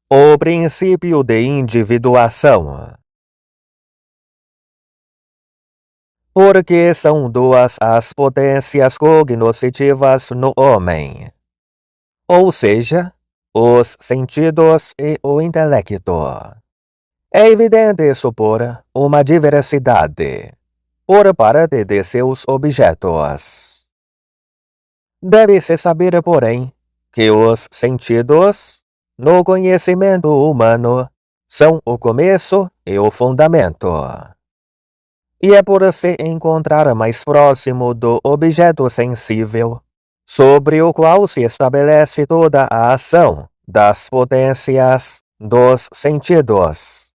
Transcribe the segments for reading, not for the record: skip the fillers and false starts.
O princípio de individuação. Porque são duas as potências cognoscitivas no homem, ou seja, os sentidos e o intelecto. É evidente supor uma diversidade por parte de seus objetos. Deve-se saber, porém, que os sentidos, no conhecimento humano, são o começo e o fundamento. E é por se encontrar mais próximo do objeto sensível, sobre o qual se estabelece toda a ação das potências dos sentidos,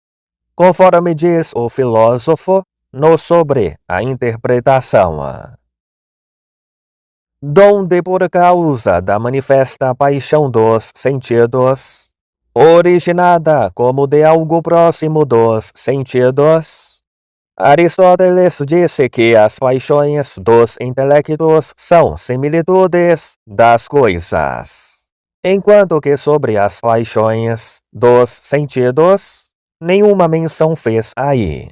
conforme diz o filósofo no Sobre a Interpretação. Donde por causa da manifesta paixão dos sentidos, originada como de algo próximo dos sentidos, Aristóteles disse que as paixões dos intelectos são similitudes das coisas, enquanto que sobre as paixões dos sentidos, nenhuma menção fez aí.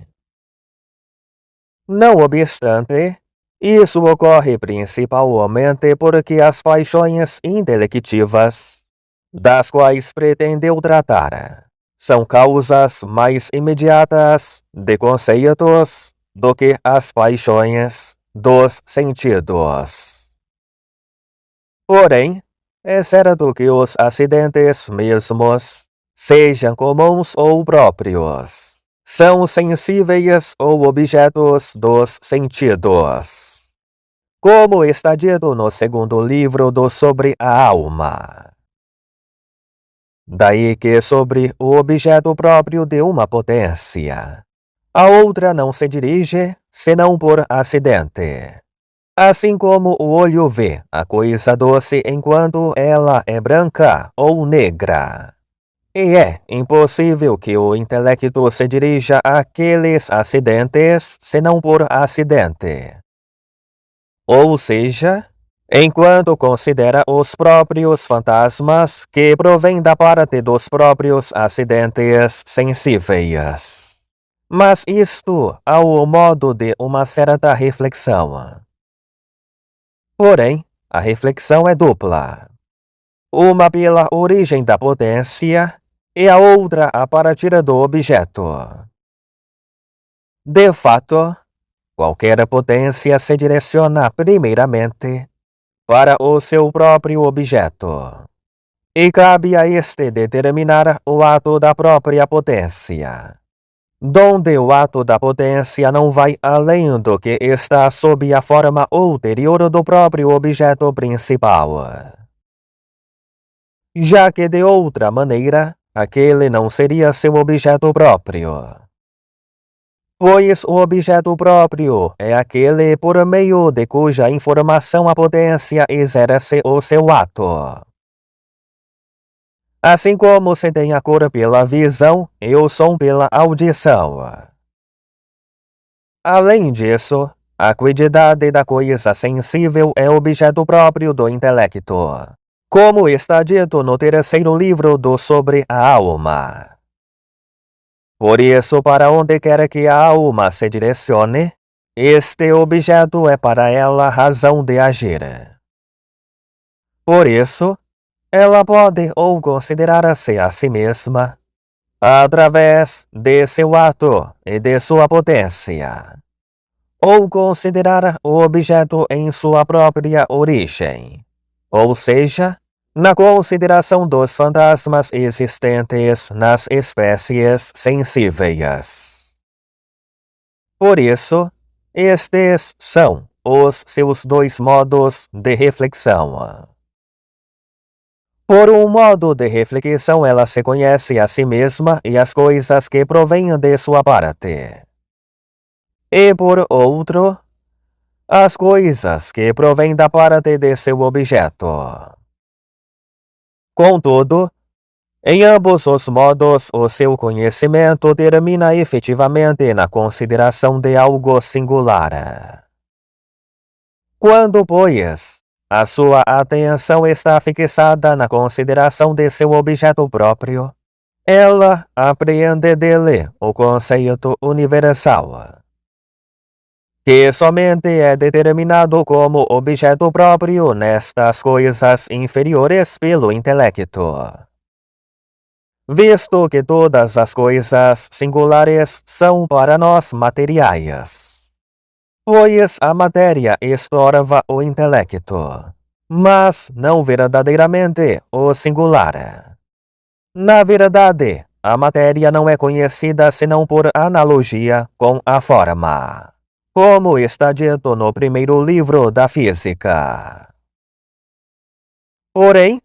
Não obstante, isso ocorre principalmente porque as paixões intelectivas, das quais pretendeu tratar, são causas mais imediatas de conceitos do que as paixões dos sentidos. Porém, é certo que os acidentes mesmos, sejam comuns ou próprios, são sensíveis ou objetos dos sentidos, como está dito no segundo livro do Sobre a Alma. Daí que sobre o objeto próprio de uma potência, a outra não se dirige, senão por acidente. Assim como o olho vê a coisa doce enquanto ela é branca ou negra. E é impossível que o intelecto se dirija àqueles acidentes, senão por acidente. Ou seja, enquanto considera os próprios fantasmas que provêm da parte dos próprios acidentes sensíveis. Mas isto ao modo de uma certa reflexão. Porém, a reflexão é dupla. Uma pela origem da potência e a outra a partir do objeto. De fato, qualquer potência se direciona primeiramente para o seu próprio objeto, e cabe a este determinar o ato da própria potência, donde o ato da potência não vai além do que está sob a forma ulterior do próprio objeto principal. Já que de outra maneira, aquele não seria seu objeto próprio. Pois o objeto próprio é aquele por meio de cuja informação a potência exerce o seu ato. Assim como se tem a cor pela visão e o som pela audição. Além disso, a quididade da coisa sensível é objeto próprio do intelecto, como está dito no terceiro livro do Sobre a Alma. Por isso, para onde quer que a alma se direcione, este objeto é para ela razão de agir. Por isso, ela pode ou considerar-se a si mesma, através de seu ato e de sua potência, ou considerar o objeto em sua própria origem, ou seja, na consideração dos fantasmas existentes nas espécies sensíveis. Por isso, estes são os seus dois modos de reflexão. Por um modo de reflexão, ela se conhece a si mesma e as coisas que provêm de sua parte. E por outro, as coisas que provêm da parte de seu objeto. Contudo, em ambos os modos, o seu conhecimento termina efetivamente na consideração de algo singular. Quando, pois, a sua atenção está fixada na consideração de seu objeto próprio, ela apreende dele o conceito universal, que somente é determinado como objeto próprio nestas coisas inferiores pelo intelecto. Visto que todas as coisas singulares são para nós materiais, pois a matéria estorva o intelecto, mas não verdadeiramente o singular. Na verdade, a matéria não é conhecida senão por analogia com a forma, como está dito no primeiro livro da Física. Porém,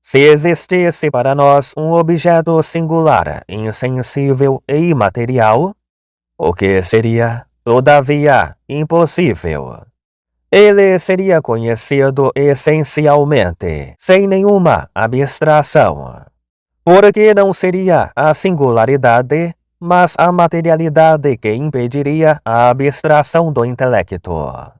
se existisse para nós um objeto singular, insensível e imaterial, o que seria, todavia, impossível, ele seria conhecido essencialmente, sem nenhuma abstração, porque não seria a singularidade, mas a materialidade que impediria a abstração do intelecto.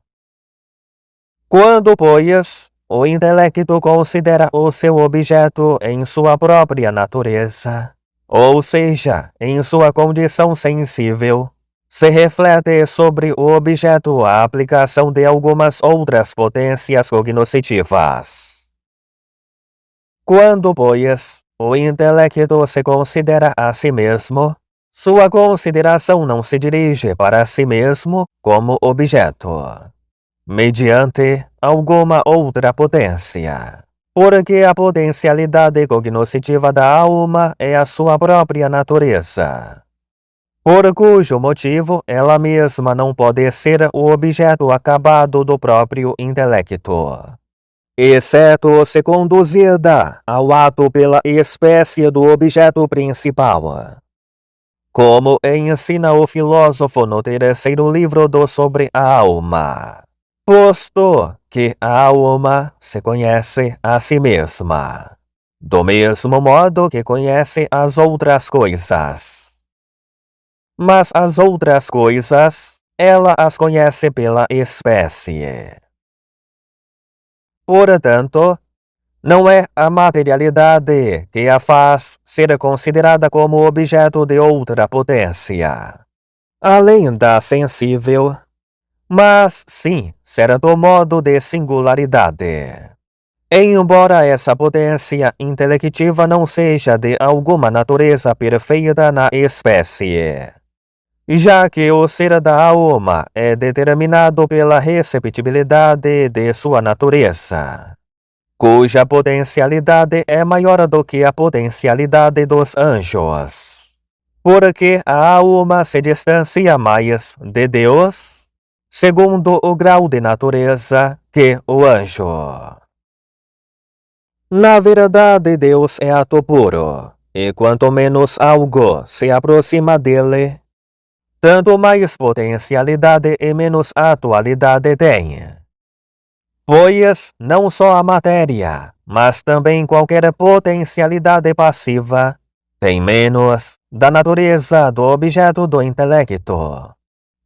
Quando, pois, o intelecto considera o seu objeto em sua própria natureza, ou seja, em sua condição sensível, se reflete sobre o objeto a aplicação de algumas outras potências cognoscitivas. Quando, pois, o intelecto se considera a si mesmo, sua consideração não se dirige para si mesmo como objeto, mediante alguma outra potência, porque a potencialidade cognoscitiva da alma é a sua própria natureza, por cujo motivo ela mesma não pode ser o objeto acabado do próprio intelecto, exceto se conduzida ao ato pela espécie do objeto principal, como ensina o filósofo no terceiro livro do Sobre a Alma. Posto que a alma se conhece a si mesma, do mesmo modo que conhece as outras coisas. Mas as outras coisas, ela as conhece pela espécie. Portanto, não é a materialidade que a faz ser considerada como objeto de outra potência, além da sensível, mas sim certo modo de singularidade. Embora essa potência intelectiva não seja de alguma natureza perfeita na espécie, já que o ser da alma é determinado pela receptibilidade de sua natureza, cuja potencialidade é maior do que a potencialidade dos anjos, porque a alma se distancia mais de Deus, segundo o grau de natureza, que o anjo. Na verdade, Deus é ato puro, e quanto menos algo se aproxima dele, tanto mais potencialidade e menos atualidade tem. Pois não só a matéria, mas também qualquer potencialidade passiva tem menos da natureza do objeto do intelecto.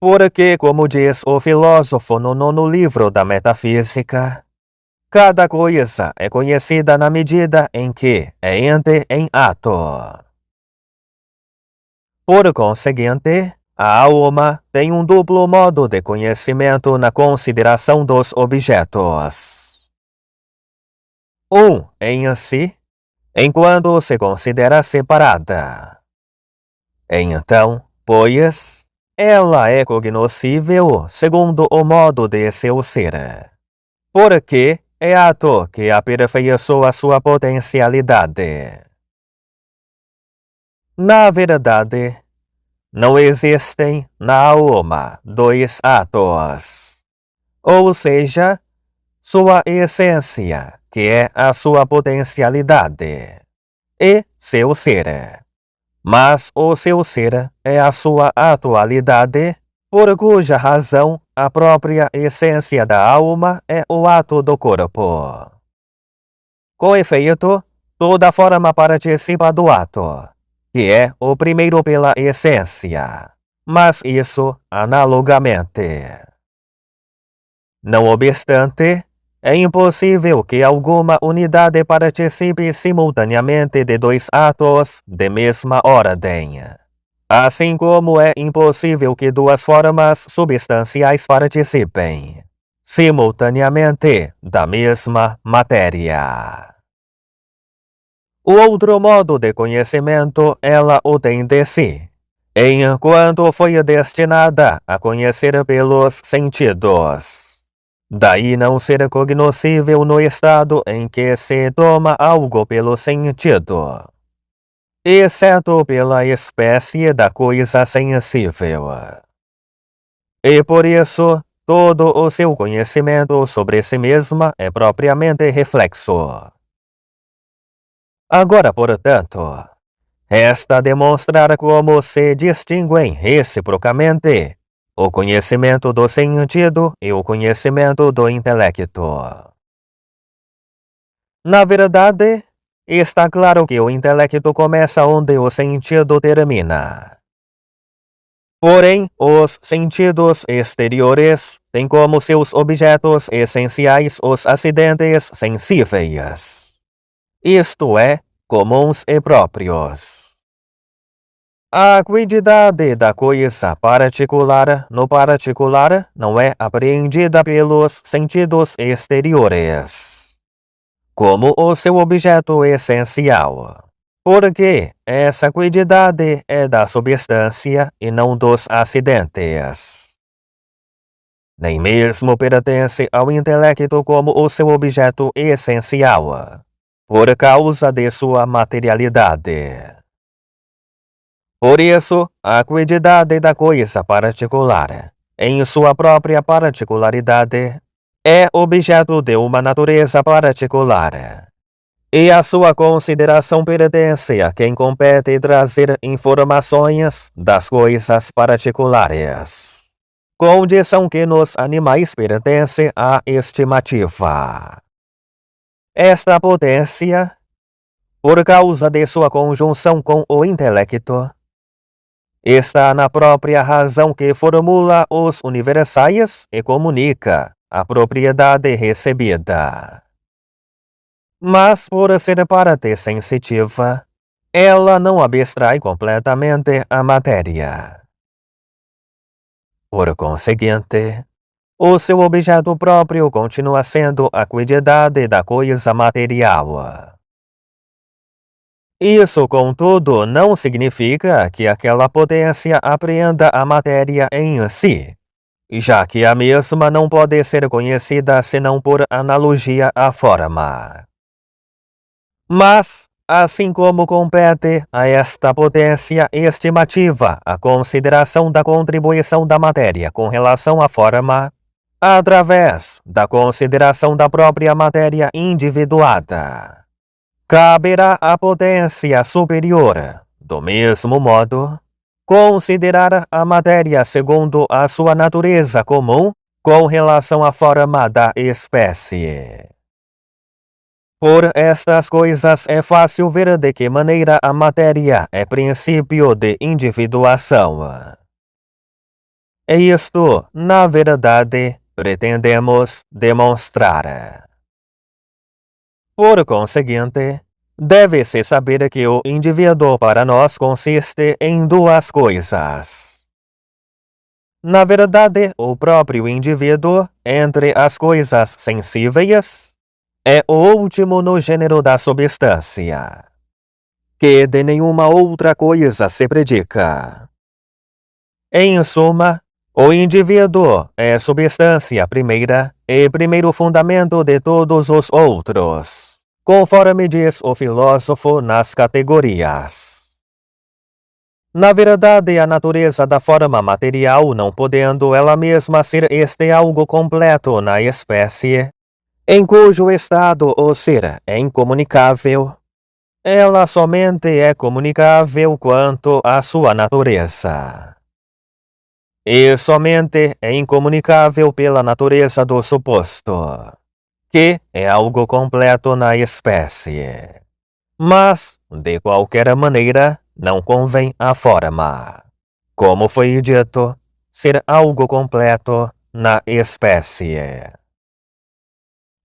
Porque, como diz o filósofo no nono livro da Metafísica, cada coisa é conhecida na medida em que é ente em ato. Por conseguinte, a alma tem um duplo modo de conhecimento na consideração dos objetos. Um em si, enquanto se considera separada. Então, pois, ela é cognoscível segundo o modo de seu ser, porque é ato que aperfeiçoa sua potencialidade. Na verdade, não existem na alma dois atos, ou seja, sua essência, que é a sua potencialidade, e seu ser. Mas o seu ser é a sua atualidade, por cuja razão a própria essência da alma é o ato do corpo. Com efeito, toda forma participa do ato, que é o primeiro pela essência, mas isso analogamente. Não obstante, É impossível que alguma unidade participe simultaneamente de dois atos de mesma ordem. Assim como é impossível que duas formas substanciais participem simultaneamente da mesma matéria. O outro modo de conhecimento ela o tem de si, enquanto foi destinada a conhecer pelos sentidos. Daí não ser cognoscível no estado em que se toma algo pelo sentido, exceto pela espécie da coisa sensível. E por isso, todo o seu conhecimento sobre si mesma é propriamente reflexo. Agora, portanto, resta demonstrar como se distinguem reciprocamente o conhecimento do sentido e o conhecimento do intelecto. Na verdade, está claro que o intelecto começa onde o sentido termina. Porém, os sentidos exteriores têm como seus objetos essenciais os acidentes sensíveis, isto é, comuns e próprios. A quantidade da coisa particular no particular não é apreendida pelos sentidos exteriores como o seu objeto essencial, porque essa quantidade é da substância e não dos acidentes. Nem mesmo pertence ao intelecto como o seu objeto essencial, por causa de sua materialidade. Por isso, a quantidade da coisa particular, em sua própria particularidade, é objeto de uma natureza particular, e a sua consideração pertence a quem compete trazer informações das coisas particulares, condição que nos animais pertence à estimativa. Esta potência, por causa de sua conjunção com o intelecto, está na própria razão que formula os universais e comunica a propriedade recebida. Mas, por ser parte sensitiva, ela não abstrai completamente a matéria. Por conseguinte, o seu objeto próprio continua sendo a quantidade da coisa material. Isso, contudo, não significa que aquela potência apreenda a matéria em si, já que a mesma não pode ser conhecida senão por analogia à forma. Mas, assim como compete a esta potência estimativa a consideração da contribuição da matéria com relação à forma, através da consideração da própria matéria individuada, caberá à potência superior, do mesmo modo, considerar a matéria segundo a sua natureza comum com relação à forma da espécie. Por estas coisas é fácil ver de que maneira a matéria é princípio de individuação. E isto, na verdade, pretendemos demonstrar. Por conseguinte, deve-se saber que o indivíduo para nós consiste em duas coisas. Na verdade, o próprio indivíduo, entre as coisas sensíveis, é o último no gênero da substância, que de nenhuma outra coisa se predica. Em suma, o indivíduo é substância primeira e primeiro fundamento de todos os outros, conforme diz o filósofo nas categorias. Na verdade, a natureza da forma material, não podendo ela mesma ser este algo completo na espécie, em cujo estado o ser é incomunicável, ela somente é comunicável quanto à sua natureza. E somente é incomunicável pela natureza do suposto, que é algo completo na espécie. Mas, de qualquer maneira, não convém a forma, como foi dito, ser algo completo na espécie.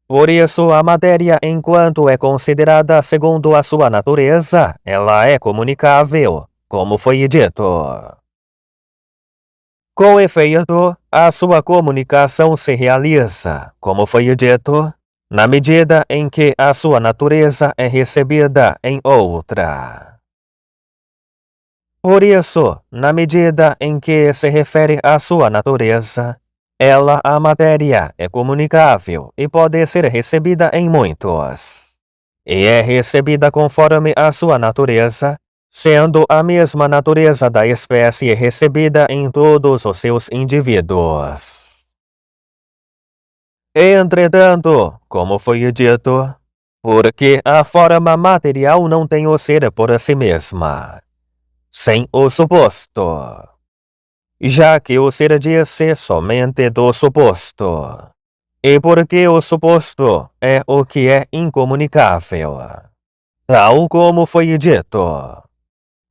Por isso, a matéria, enquanto é considerada segundo a sua natureza, ela é comunicável, como foi dito. Com efeito, a sua comunicação se realiza, como foi dito, na medida em que a sua natureza é recebida em outra. Por isso, na medida em que se refere à sua natureza, ela, a matéria, é comunicável e pode ser recebida em muitos. E é recebida conforme a sua natureza, sendo a mesma natureza da espécie recebida em todos os seus indivíduos. Entretanto, como foi dito, porque a forma material não tem o ser por si mesma, sem o suposto, já que o ser diz-se somente do suposto, e porque o suposto é o que é incomunicável, tal como foi dito.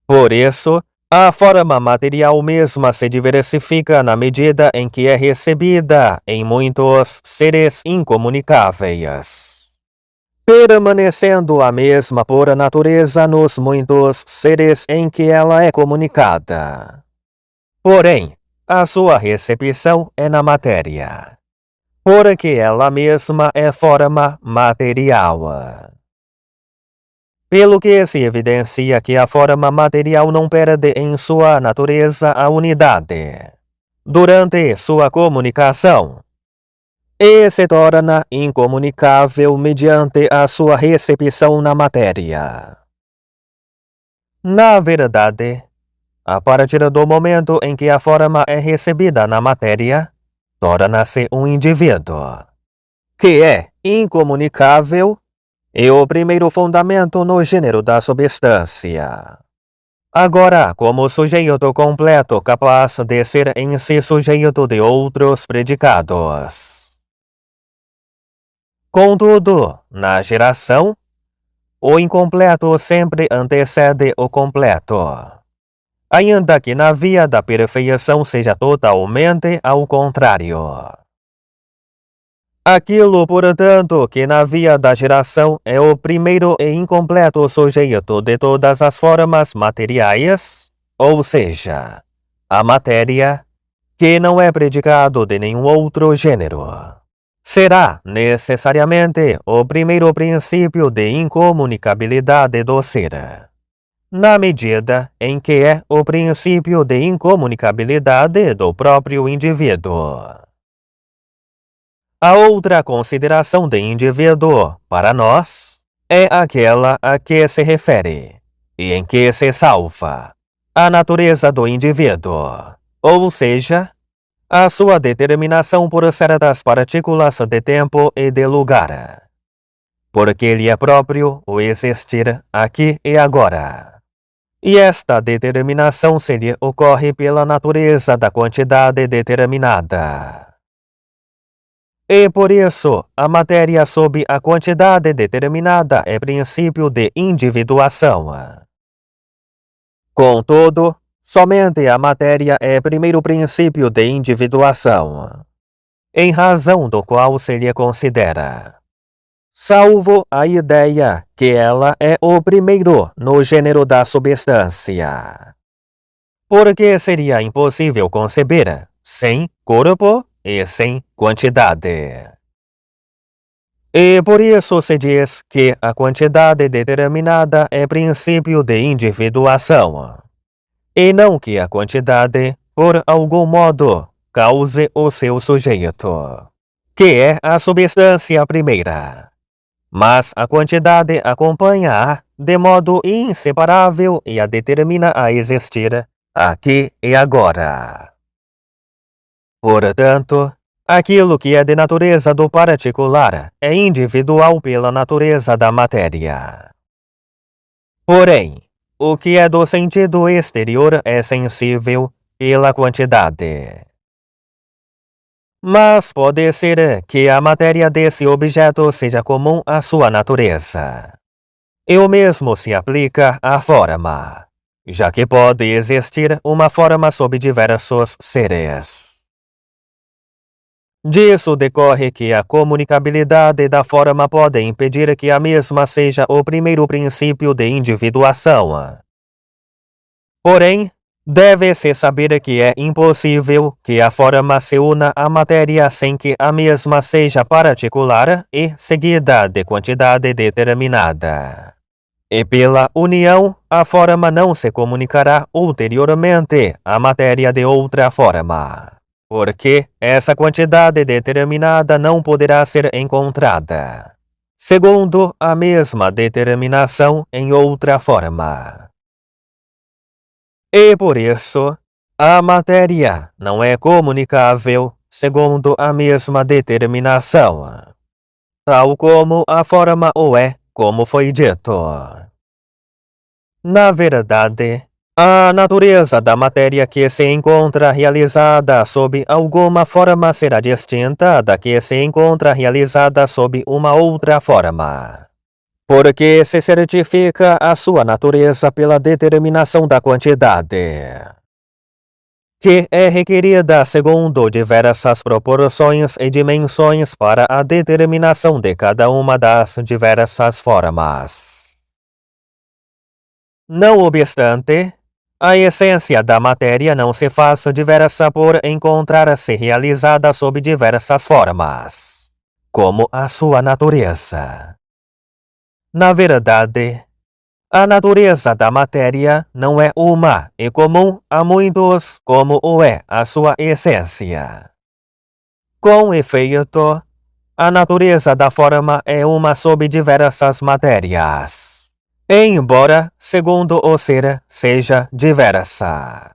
Por isso, a forma material mesma se diversifica na medida em que é recebida em muitos seres incomunicáveis, permanecendo a mesma por natureza nos muitos seres em que ela é comunicada. Porém, a sua recepção é na matéria, porque ela mesma é forma material. Pelo que se evidencia que a forma material não perde em sua natureza a unidade durante sua comunicação e se torna incomunicável mediante a sua recepção na matéria. Na verdade, a partir do momento em que a forma é recebida na matéria, torna-se um indivíduo, que é incomunicável e o primeiro fundamento no gênero da substância. Agora, como sujeito completo capaz de ser em si sujeito de outros predicados. Contudo, na geração, o incompleto sempre antecede o completo, ainda que na via da perfeição seja totalmente ao contrário. Aquilo, portanto, que na via da geração é o primeiro e incompleto sujeito de todas as formas materiais, ou seja, a matéria, que não é predicado de nenhum outro gênero, será necessariamente o primeiro princípio de incomunicabilidade do ser, na medida em que é o princípio de incomunicabilidade do próprio indivíduo. A outra consideração de indivíduo, para nós, é aquela a que se refere, e em que se salva, a natureza do indivíduo, ou seja, a sua determinação por certas partículas de tempo e de lugar, porque lhe é próprio o existir aqui e agora. E esta determinação se lhe ocorre pela natureza da quantidade determinada. E por isso, a matéria sob a quantidade determinada é princípio de individuação. Contudo, somente a matéria é primeiro princípio de individuação, em razão do qual se lhe considera, salvo a ideia que ela é o primeiro no gênero da substância. Porque seria impossível conceber sem corpo e sem quantidade. E por isso se diz que a quantidade determinada é princípio de individuação, e não que a quantidade, por algum modo, cause o seu sujeito, que é a substância primeira. Mas a quantidade acompanha-a de modo inseparável e a determina a existir aqui e agora. Portanto, aquilo que é de natureza do particular é individual pela natureza da matéria. Porém, o que é do sentido exterior é sensível pela quantidade. Mas pode ser que a matéria desse objeto seja comum à sua natureza. E o mesmo se aplica à forma, já que pode existir uma forma sob diversos seres. Disso decorre que a comunicabilidade da forma pode impedir que a mesma seja o primeiro princípio de individuação. Porém, deve-se saber que é impossível que a forma se una à matéria sem que a mesma seja particular e seguida de quantidade determinada. E pela união, a forma não se comunicará ulteriormente à matéria de outra forma, porque essa quantidade determinada não poderá ser encontrada, segundo a mesma determinação em outra forma. E por isso, a matéria não é comunicável segundo a mesma determinação, tal como a forma o é, como foi dito. Na verdade, a natureza da matéria que se encontra realizada sob alguma forma será distinta da que se encontra realizada sob uma outra forma, porque se certifica a sua natureza pela determinação da quantidade, que é requerida segundo diversas proporções e dimensões para a determinação de cada uma das diversas formas. Não obstante, a essência da matéria não se faz diversa por encontrar-se realizada sob diversas formas, como a sua natureza. Na verdade, a natureza da matéria não é uma e comum a muitos como o é a sua essência. Com efeito, a natureza da forma é uma sob diversas matérias, embora, segundo o ser, seja diversa.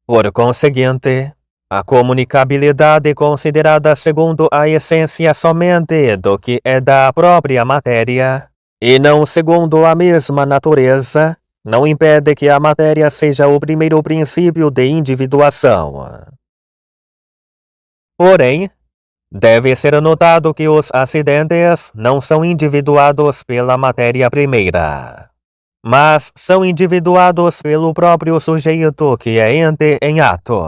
Por conseguinte, a comunicabilidade considerada segundo a essência somente do que é da própria matéria, e não segundo a mesma natureza, não impede que a matéria seja o primeiro princípio de individuação. Porém, deve ser notado que os acidentes não são individuados pela matéria primeira, mas são individuados pelo próprio sujeito que é ente em ato,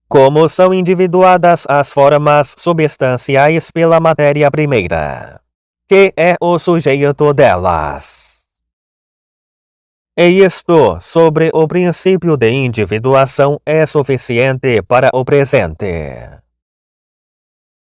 como são individuadas as formas substanciais pela matéria primeira, que é o sujeito delas. E isto, sobre o princípio de individuação, é suficiente para o presente.